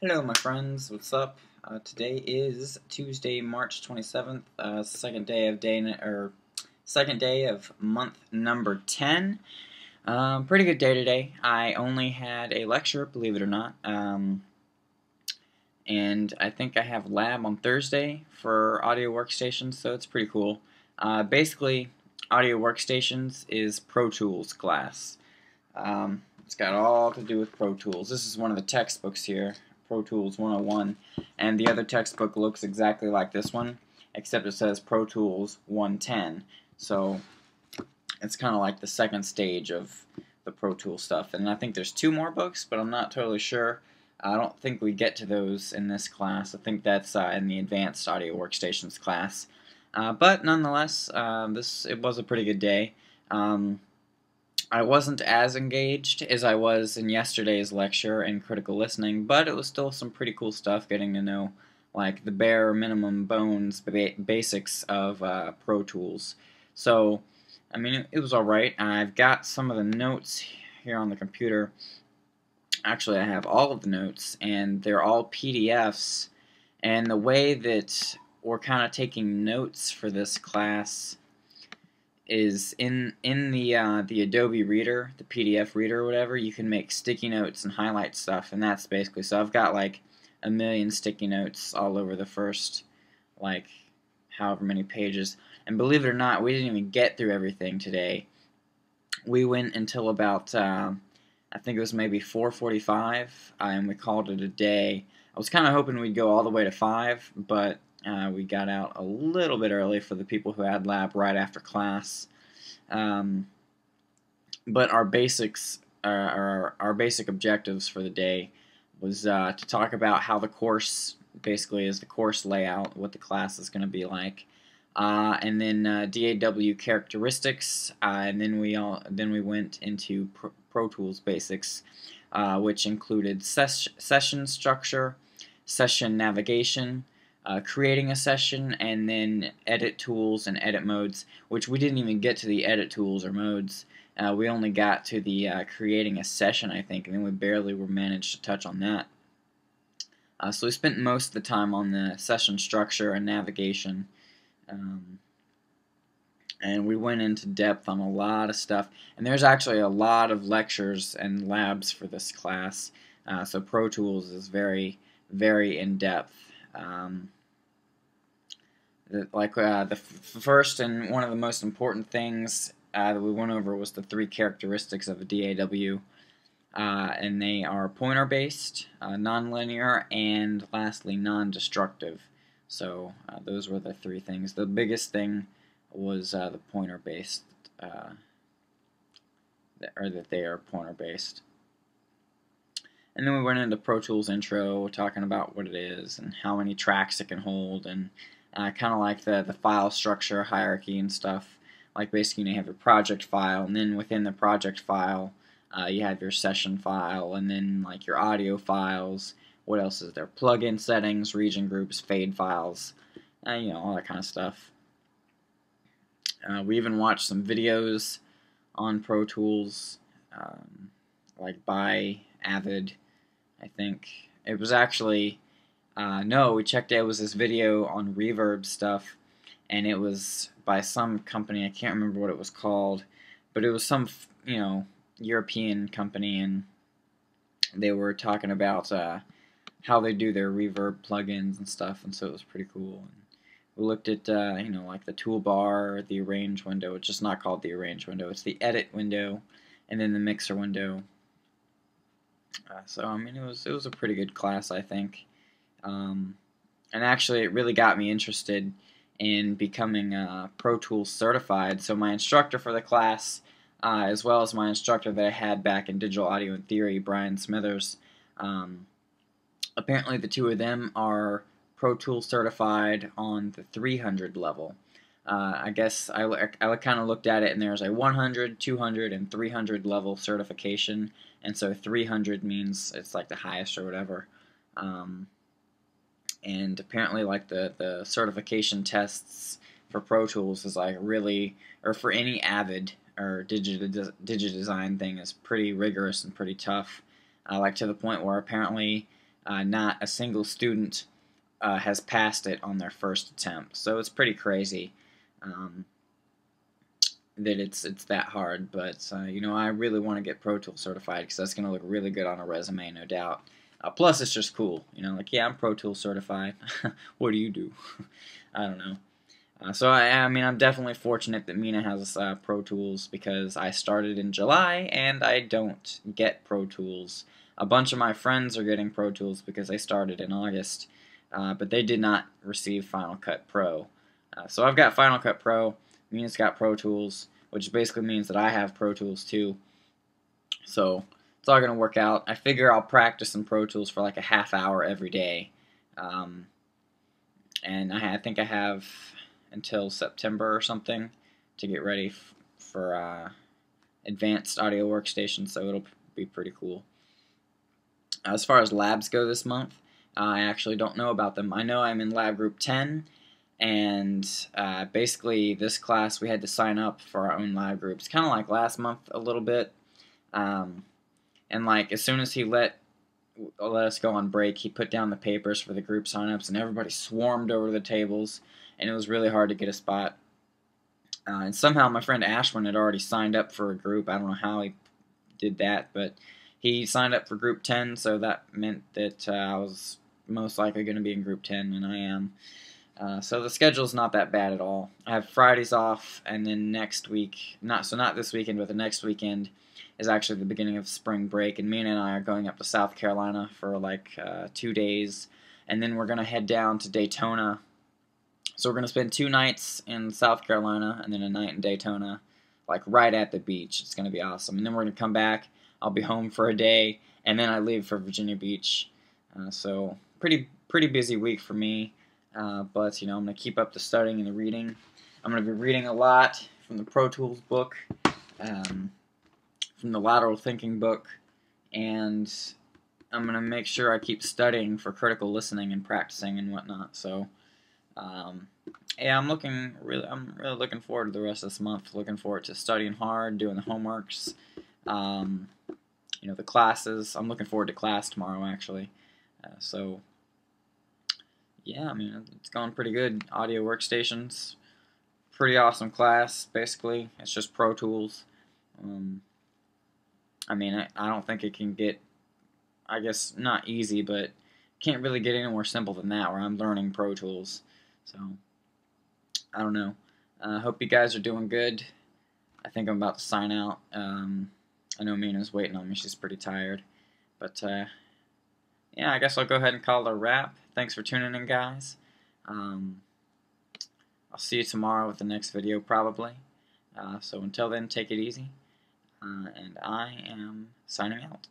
Hello, my friends. What's up? Today is Tuesday, March 27th, second day of month number 10. Pretty good day today. I only had a lecture, believe it or not, and I think I have lab on Thursday for audio workstations, so it's pretty cool. Basically, audio workstations is Pro Tools class. It's got all to do with Pro Tools. This is one of the textbooks here, Pro Tools 101, and the other textbook looks exactly like this one, except it says Pro Tools 110. So it's kind of like the second stage of the Pro Tools stuff. And I think there's two more books, but I'm not totally sure. I don't think we get to those in this class. I think that's in the Advanced Audio Workstations class. But nonetheless, it was a pretty good day. I wasn't as engaged as I was in yesterday's lecture in critical listening, but it was still some pretty cool stuff, getting to know like the bare minimum bones basics of Pro Tools. So, I mean, it was alright. I've got some of the notes here on the computer. Actually, I have all of the notes, and they're all PDFs, and the way that we're kind of taking notes for this class is in the Adobe Reader, the PDF reader or whatever. You can make sticky notes and highlight stuff, and that's basically, so I've got like a million sticky notes all over the first like however many pages. And believe it or not, we didn't even get through everything today. We went until about I think it was maybe 4:45, and we called it a day. I was kind of hoping we'd go all the way to 5, but we got out a little bit early for the people who had lab right after class. But our basics, our basic objectives for the day was to talk about how the course basically is, the course layout, what the class is going to be like, and then DAW characteristics, and then we went into Pro Tools basics, which included session structure, session navigation, creating a session, and then edit tools and edit modes, which we didn't even get to the edit tools or modes. We only got to the creating a session, I think, and then we barely managed to touch on that. So we spent most of the time on the session structure and navigation, and we went into depth on a lot of stuff. And there's actually a lot of lectures and labs for this class, so Pro Tools is very, very in-depth. The first and one of the most important things that we went over was the 3 characteristics of a DAW, and they are pointer-based, nonlinear, and lastly non-destructive. So those were the 3 things. The biggest thing was the pointer-based, or that they are pointer-based. And then we went into Pro Tools intro, talking about what it is and how many tracks it can hold, and kind of like the file structure, hierarchy, and stuff. Like basically you have your project file, and then within the project file, you have your session file, and then like your audio files. What else is there? Plugin settings, region groups, fade files, you know, all that kind of stuff. We even watched some videos on Pro Tools, like by Avid, I think. It was actually, no, we checked it was this video on reverb stuff, and it was by some company, I can't remember what it was called, but it was some, you know, European company, and they were talking about how they do their reverb plugins and stuff, and so it was pretty cool. And we looked at, you know, like the toolbar, the arrange window. It's just not called the arrange window. It's the edit window, and then the mixer window. So I mean, it was a pretty good class, I think. And actually, it really got me interested in becoming Pro Tools certified. So my instructor for the class, as well as my instructor that I had back in Digital Audio and Theory, Brian Smithers, apparently the two of them are Pro Tools certified on the 300 level. I guess I kind of looked at it, and there's a 100, 200, and 300 level certification, and so 300 means it's like the highest or whatever. And apparently, like the certification tests for Pro Tools is like really, or for any Avid or Digidesign thing, is pretty rigorous and pretty tough. Like to the point where apparently not a single student has passed it on their first attempt. So it's pretty crazy that it's that hard. But you know, I really want to get Pro Tools certified because that's going to look really good on a resume, no doubt. Plus, it's just cool. You know, like, yeah, I'm Pro Tools certified. What do you do? I don't know. So I mean, I'm definitely fortunate that Mina has Pro Tools because I started in July and I don't get Pro Tools. A bunch of my friends are getting Pro Tools because they started in August, but they did not receive Final Cut Pro. So I've got Final Cut Pro. Mina's got Pro Tools, which basically means that I have Pro Tools too. So it's all gonna work out. I figure I'll practice in Pro Tools for like a half hour every day, and I think I have until September or something to get ready for advanced audio workstation, so it'll be pretty cool. As far as labs go this month, I actually don't know about them. I know I'm in lab group 10, and basically this class we had to sign up for our own lab groups, kind of like last month a little bit. And like as soon as he let us go on break, he put down the papers for the group signups, and everybody swarmed over the tables, and it was really hard to get a spot. And somehow my friend Ashwin had already signed up for a group. I don't know how he did that, but he signed up for group 10, so that meant that I was most likely going to be in group 10, and I am. So the schedule's not that bad at all. I have Fridays off, and then next week, not this weekend, but the next weekend is actually the beginning of spring break, and Mina and I are going up to South Carolina for like 2 days, and then we're going to head down to Daytona. So we're going to spend 2 nights in South Carolina, and then a night in Daytona, like right at the beach. It's going to be awesome. And then we're going to come back. I'll be home for a day, and then I leave for Virginia Beach. So pretty busy week for me. But you know, I'm going to keep up the studying and the reading. I'm going to be reading a lot from the Pro Tools book, from the Lateral Thinking book, and I'm going to make sure I keep studying for critical listening and practicing and whatnot. So yeah, I'm really looking forward to the rest of this month. Looking forward to studying hard, doing the homeworks, you know, the classes. I'm looking forward to class tomorrow, actually. So yeah, I mean, it's going pretty good. Audio Workstations, pretty awesome class. Basically, it's just Pro Tools. I mean, I don't think it can get, I guess, not easy, but can't really get any more simple than that, where I'm learning Pro Tools. So I don't know. I hope you guys are doing good. I think I'm about to sign out. I know Mina's waiting on me. She's pretty tired. But yeah, I guess I'll go ahead and call it a wrap. Thanks for tuning in, guys. I'll see you tomorrow with the next video, probably. So until then, take it easy. And I am signing out.